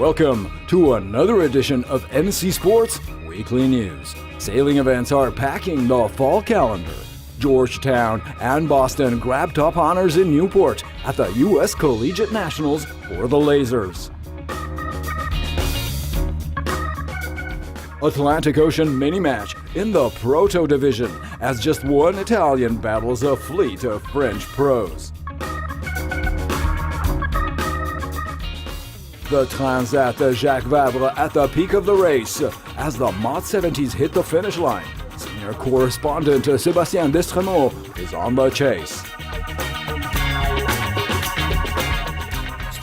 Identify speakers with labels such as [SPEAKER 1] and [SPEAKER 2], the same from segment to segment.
[SPEAKER 1] Welcome to another edition of NC Sports Weekly News. Sailing events are packing the fall calendar. Georgetown and Boston grabbed top honors in Newport at the U.S. Collegiate Nationals for the Lasers. Atlantic Ocean mini-match in the Proto Division as just one Italian battles a fleet of French pros. The Transat Jacques Vabre at the peak of the race as the Mott 70s hit the finish line. Senior correspondent Sébastien Destremaux is on the chase.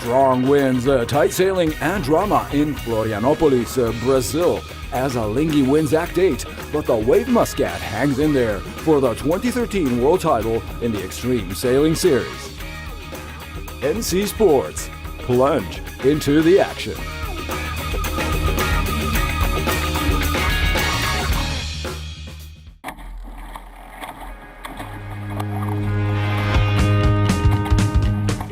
[SPEAKER 1] Strong winds, tight sailing, and drama in Florianopolis, Brazil, as Alinghi wins Act 8, but the Wave Muscat hangs in there for the 2013 world title in the Extreme Sailing Series. NC Sports, plunge into the action.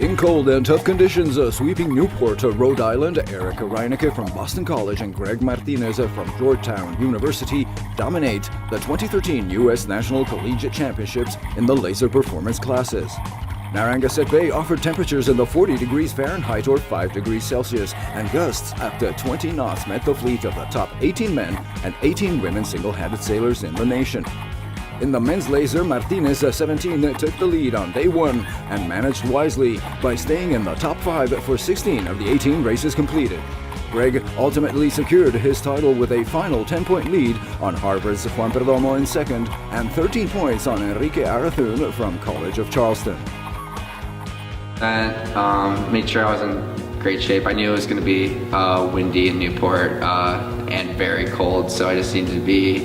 [SPEAKER 1] In cold and tough conditions, sweeping Newport, Rhode Island, Erica Reinecke from Boston College and Greg Martinez from Georgetown University dominate the 2013 U.S. National Collegiate Championships in the laser performance classes. Narragansett Bay offered temperatures in the 40 degrees Fahrenheit or 5 degrees Celsius, and gusts up to 20 knots met the fleet of the top 18 men and 18 women single-handed sailors in the nation. In the men's laser, Martinez, 17, took the lead on day one and managed wisely by staying in the top 5 for 16 of the 18 races completed. Greg ultimately secured his title with a final 10-point lead on Harvard's Juan Perdomo in second and 13 points on Enrique Arathun from College of Charleston.
[SPEAKER 2] I made sure I was in great shape. I knew it was going to be windy in Newport and very cold, so I just needed to be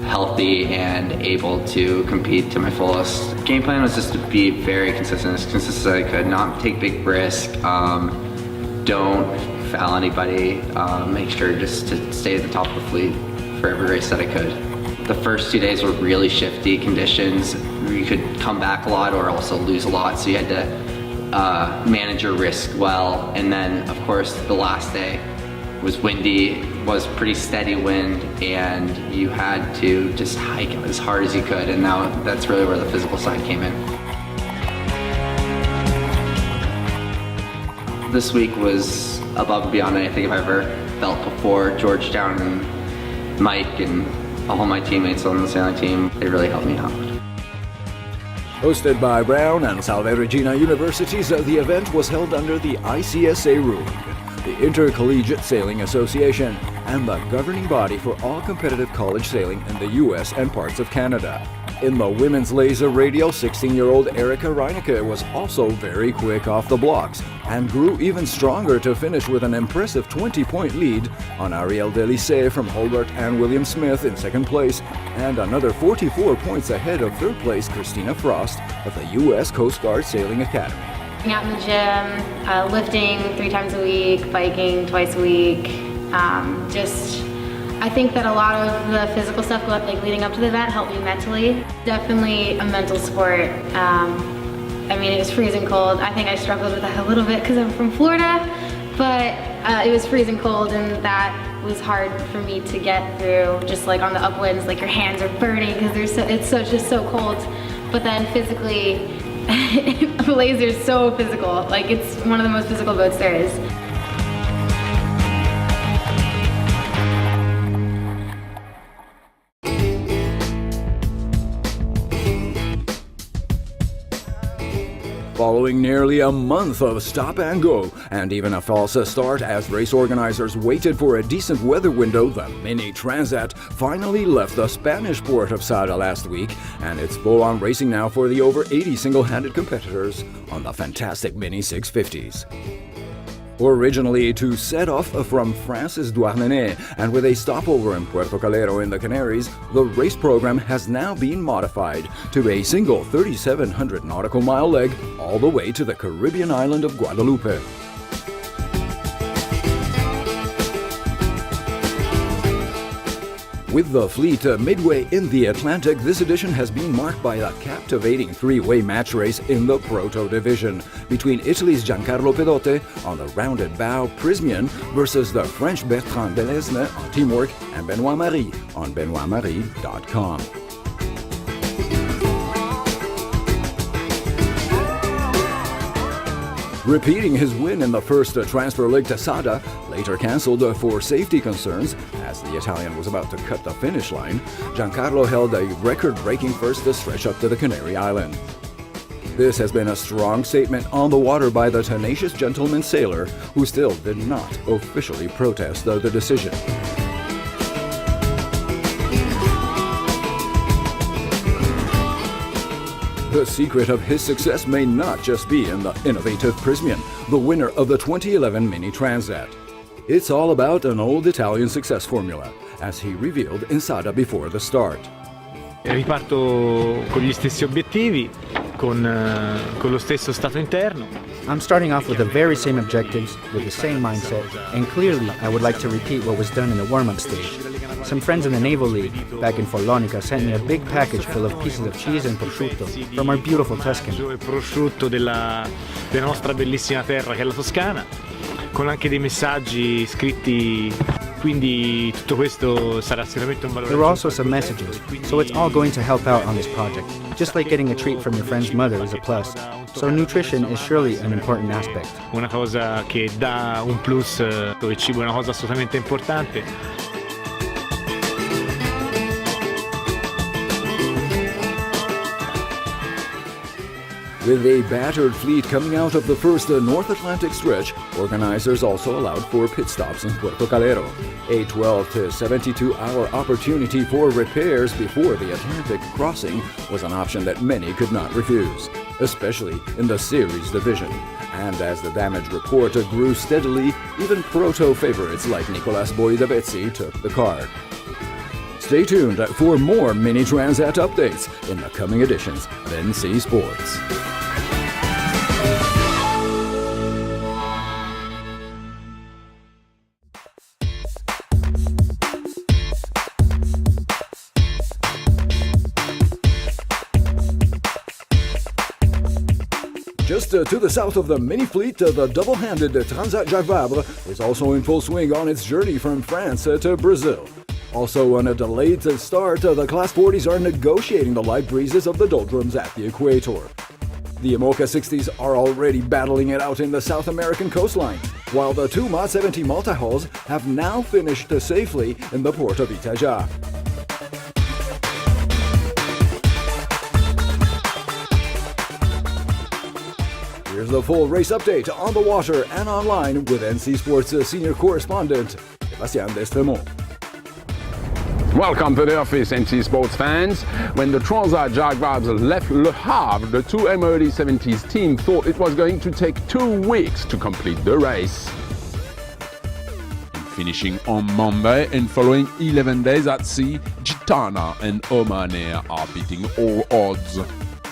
[SPEAKER 2] healthy and able to compete to my fullest. Game plan was just to be very consistent as I could, not take big risk, don't foul anybody, make sure just to stay at the top of the fleet for every race that I could. The first 2 days were really shifty conditions. You could come back a lot or also lose a lot, so you had to manage your risk well. And then of course the last day was windy, was pretty steady wind, and you had to just hike as hard as you could, and now that's really where the physical side came in. This week was above and beyond anything I've ever felt before. Georgetown and Mike and all my teammates on the sailing team, they really helped me out.
[SPEAKER 1] Hosted by Brown and Salve Regina Universities, the event was held under the ICSA ruling, the Intercollegiate Sailing Association, and the governing body for all competitive college sailing in the U.S. and parts of Canada. In the women's laser radial, 16-year-old Erica Reinecke was also very quick off the blocks and grew even stronger to finish with an impressive 20-point lead on Arielle Delisset from Hobart and William Smith in second place, and another 44 points ahead of third place Christina Frost of the U.S. Coast Guard Sailing Academy.
[SPEAKER 3] Out in the gym, lifting 3 times a week, biking twice a week. I think that a lot of the physical stuff like leading up to the event helped me mentally. Definitely a mental sport. I mean, it was freezing cold. I think I struggled with that a little bit because I'm from Florida, but it was freezing cold, and that was hard for me to get through. Just like on the upwinds, like your hands are burning because it's just so cold. But then physically, laser is so physical. Like, it's one of the most physical boats there is.
[SPEAKER 1] Following nearly a month of stop and go, and even a false start as race organizers waited for a decent weather window, the Mini Transat finally left the Spanish port of Sada last week, and it's full-on racing now for the over 80 single-handed competitors on the fantastic Mini 650s. Originally to set off from France's Douarnenez and with a stopover in Puerto Calero in the Canaries, the race program has now been modified to a single 3,700 nautical mile leg all the way to the Caribbean island of Guadeloupe. With the fleet midway in the Atlantic, this edition has been marked by a captivating three-way match race in the Proto division between Italy's Giancarlo Pedote on the rounded bow Prismian versus the French Bertrand Delesne on teamwork and Benoit Marie on benoitmarie.com. Repeating his win in the first transfer leg to Sada, later cancelled for safety concerns as the Italian was about to cut the finish line, Giancarlo held a record-breaking first stretch up to the Canary Island. This has been a strong statement on the water by the tenacious gentleman sailor, who still did not officially protest the decision. The secret of his success may not just be in the innovative Prismian, the winner of the 2011 Mini Transat. It's all about an old Italian success formula, as he revealed in Sada before the start.
[SPEAKER 4] Riparto con gli stessi obiettivi, con lo stesso stato interno.
[SPEAKER 5] I'm starting off with the very same objectives, with the same mindset, and clearly I would like to repeat what was done in the warm-up stage. Some friends in the Naval League, back in Follonica, sent me a big package full of pieces of cheese and prosciutto from our beautiful Tuscany.
[SPEAKER 4] Il prosciutto della nostra bellissima terra che è la Toscana, con anche dei messaggi scritti, quindi tutto questo sarà sicuramente un valore.
[SPEAKER 5] There were also some messages, so it's all going to help out on this project. Just like getting a treat from your friend's mother is a plus, so nutrition is surely an important aspect.
[SPEAKER 4] Una cosa che dà un plus, il cibo è una cosa assolutamente importante.
[SPEAKER 1] With a battered fleet coming out of the first North Atlantic stretch, organizers also allowed for pit stops in Puerto Calero. A 12 to 72-hour opportunity for repairs before the Atlantic crossing was an option that many could not refuse, especially in the series division. And as the damage report grew steadily, even Proto favorites like Nicolas Boidavezzi took the card. Stay tuned for more Mini Transat updates in the coming editions of NC Sports. Just to the south of the mini fleet, the double-handed Transat Jacques Vabre is also in full swing on its journey from France to Brazil. Also on a delayed start, the Class 40s are negotiating the light breezes of the doldrums at the equator. The Imoca 60s are already battling it out in the South American coastline, while the two Mod 70 multi-hulls have now finished safely in the port of Itajaí. Here's the full race update on the water and online with NC Sports senior correspondent, Sébastien Destremont.
[SPEAKER 6] Welcome to the office, NC Sports fans. When the Transat Jacques Vabre left Le Havre, the two MOD 70s team thought it was going to take 2 weeks to complete the race. Finishing on Monday and following 11 days at sea, Gitana and Omaner are beating all odds.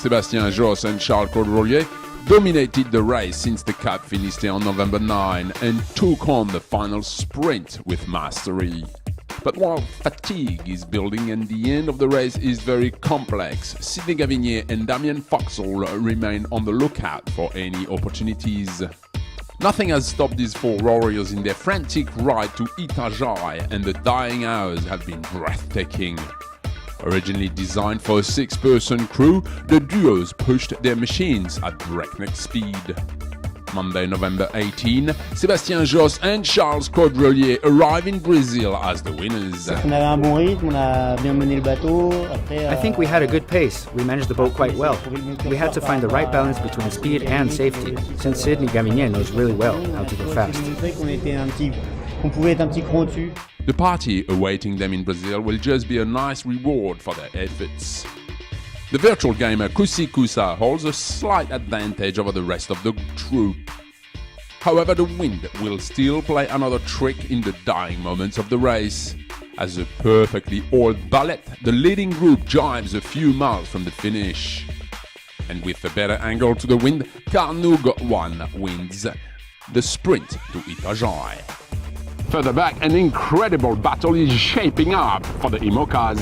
[SPEAKER 6] Sébastien Jacques and Charles Caudrelier dominated the race since the Cap Finistère on November 9 and took on the final sprint with mastery. But while fatigue is building and the end of the race is very complex, Sidney Gavinier and Damien Foxall remain on the lookout for any opportunities. Nothing has stopped these four warriors in their frantic ride to Itajaí, and the dying hours have been breathtaking. Originally designed for a 6-person crew, the duos pushed their machines at breakneck speed. Monday, November 18, Sébastien Jacques and Charles Caudrelier arrive in Brazil as the winners.
[SPEAKER 5] I think we had a good pace. We managed the boat quite well. We had to find the right balance between speed and safety, since Sidney Gavinier knows really well how to go fast.
[SPEAKER 6] The party awaiting them in Brazil will just be a nice reward for their efforts. The virtual gamer Kusi Kusa holds a slight advantage over the rest of the troop. However, the wind will still play another trick in the dying moments of the race. As a perfectly oiled ballet, the leading group jives a few miles from the finish. And with a better angle to the wind, Carnoug 1 wins the sprint to Itajaí. Further back, an incredible battle is shaping up for the IMOCAs.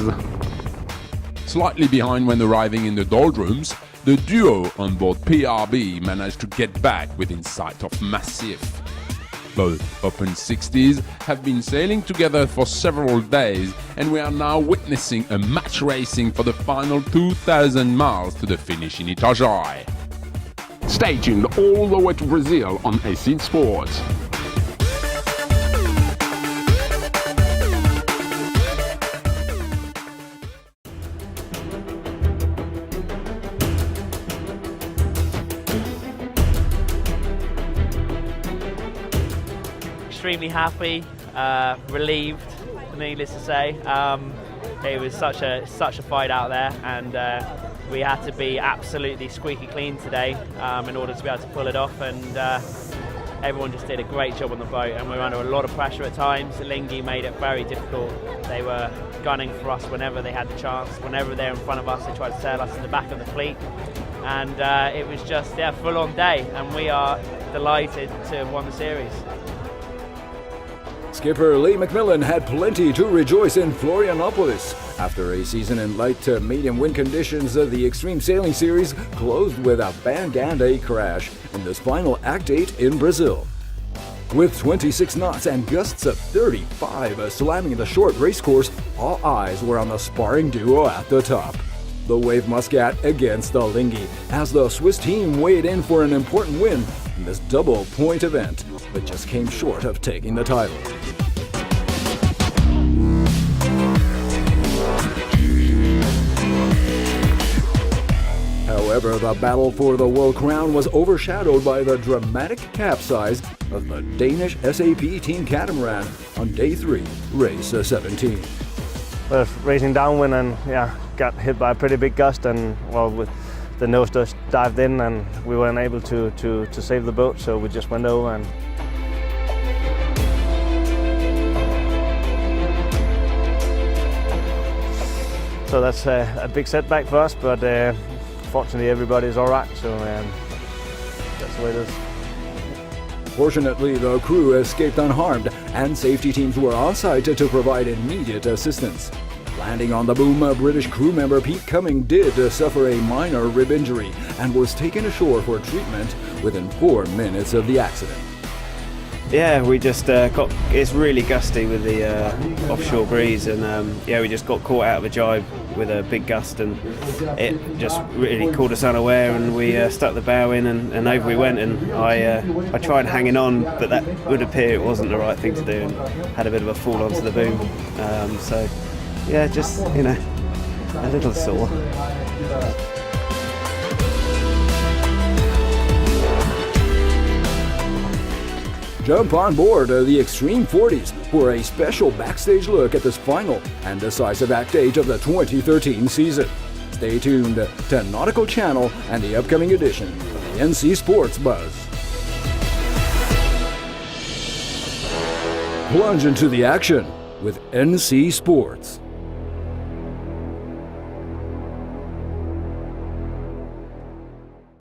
[SPEAKER 6] Slightly behind when arriving in the doldrums, the duo on board PRB managed to get back within sight of Massif. Both Open 60s have been sailing together for several days, and we are now witnessing a match racing for the final 2,000 miles to the finish in Itajaí. Stay tuned all the way to Brazil on ACID Sports.
[SPEAKER 7] Extremely happy, relieved, needless to say. It was such a fight out there, and we had to be absolutely squeaky clean today in order to be able to pull it off. And everyone just did a great job on the boat, and we were under a lot of pressure at times. Lingy made it very difficult. They were gunning for us whenever they had the chance. Whenever they're in front of us, they tried to sail us in the back of the fleet. And it was just a full-on day, and we are delighted to have won the series.
[SPEAKER 1] Skipper Lee McMillan had plenty to rejoice in Florianopolis. After a season in light to medium wind conditions, the Extreme Sailing Series closed with a bang and a crash in this final Act 8 in Brazil. With 26 knots and gusts of 35 slamming the short race course, all eyes were on the sparring duo at the top. The Wave Muscat against the Lingy, as the Swiss team weighed in for an important win in this double point event, but just came short of taking the title. However, the battle for the world crown was overshadowed by the dramatic capsize of the Danish SAP Team Catamaran on day 3, race 17.
[SPEAKER 8] Well, racing downwind and got hit by a pretty big gust, and with the nose just dived in and we weren't able to save the boat, so we just went over. And so that's a big setback for us, but fortunately everybody's all right, so that's the way it is.
[SPEAKER 1] Fortunately, the crew escaped unharmed, and safety teams were on site to provide immediate assistance. Landing on the boom, British crew member Pete Cumming did suffer a minor rib injury and was taken ashore for treatment within 4 minutes of the accident.
[SPEAKER 9] Yeah, we just it's really gusty with the offshore breeze, and we just got caught out of a jibe with a big gust, and it just really caught us unaware, and we stuck the bow in and over we went. And I tried hanging on, but that would appear it wasn't the right thing to do, and had a bit of a fall onto the boom. So yeah, just a little sore.
[SPEAKER 1] Jump on board the Extreme 40s for a special backstage look at this final and decisive Act 8 of the 2013 season. Stay tuned to Nautical Channel and the upcoming edition of the NC Sports Buzz. Plunge into the action with NC Sports.